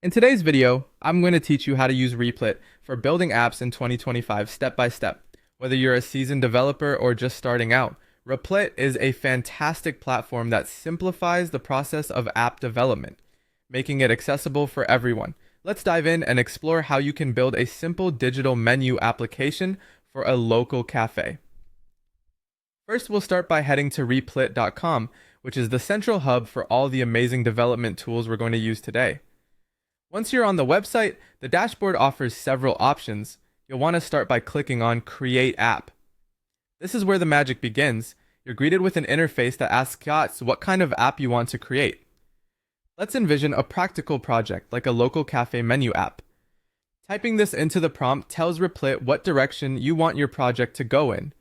In today's video, I'm going to teach you how to use Replit for building apps in 2025 step by step. Whether you're a seasoned developer or just starting out, Replit is a fantastic platform that simplifies the process of app development, making it accessible for everyone. Let's dive in and explore how you can build a simple digital menu application for a local cafe. First, we'll start by heading to replit.com, which is the central hub for all the amazing development tools we're going to use today. Once you're on the website, the dashboard offers several options. You'll want to start by clicking on Create App. This is where the magic begins. You're greeted with an interface that asks us what kind of app you want to create. Let's envision a practical project like a local cafe menu app. Typing this into the prompt tells Replit what direction you want your project to go in.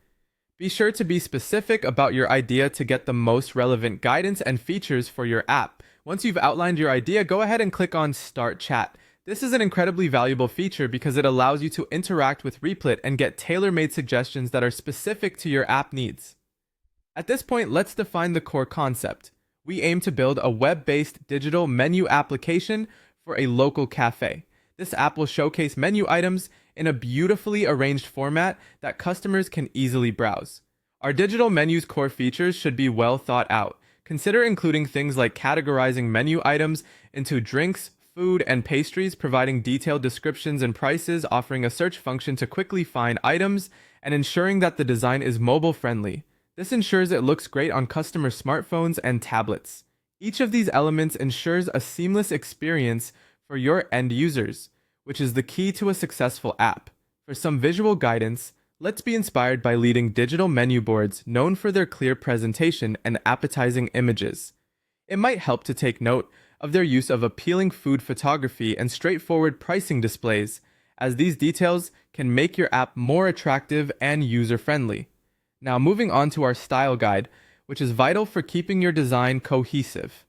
Be sure to be specific about your idea to get the most relevant guidance and features for your app. Once you've outlined your idea, go ahead and click on Start Chat. This is an incredibly valuable feature because it allows you to interact with Replit and get tailor-made suggestions that are specific to your app needs. At this point, let's define the core concept. We aim to build a web-based digital menu application for a local cafe. This app will showcase menu items in a beautifully arranged format that customers can easily browse. Our digital menu's core features should be well thought out. Consider including things like categorizing menu items into drinks, food, and pastries, providing detailed descriptions and prices, offering a search function to quickly find items, and ensuring that the design is mobile-friendly. This ensures it looks great on customer smartphones and tablets. Each of these elements ensures a seamless experience for your end users, which is the key to a successful app. For some visual guidance, let's be inspired by leading digital menu boards known for their clear presentation and appetizing images. It might help to take note of their use of appealing food photography and straightforward pricing displays, as these details can make your app more attractive and user-friendly. Now moving on to our style guide, which is vital for keeping your design cohesive.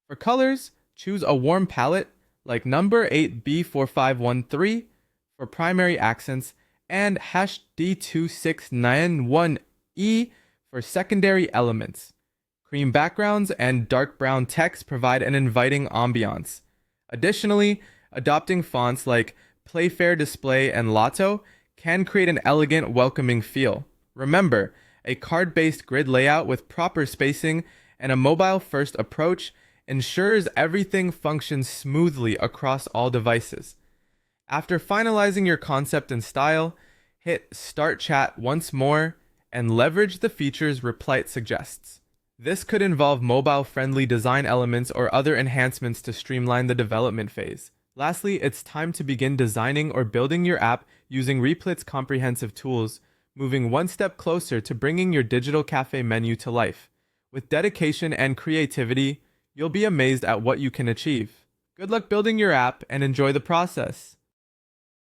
For colors, choose a warm palette like number 8B4513 for primary accents and D2691E for secondary elements. Cream backgrounds and dark brown text provide an inviting ambiance. Additionally, adopting fonts like Playfair Display and Lotto can create an elegant, welcoming feel. Remember, a card-based grid layout with proper spacing and a mobile-first approach ensures everything functions smoothly across all devices. After finalizing your concept and style, hit Start Chat once more and leverage the features Replit suggests. This could involve mobile-friendly design elements or other enhancements to streamline the development phase. Lastly, it's time to begin designing or building your app using Replit's comprehensive tools, moving one step closer to bringing your digital cafe menu to life. With dedication and creativity, you'll be amazed at what you can achieve. Good luck building your app and enjoy the process.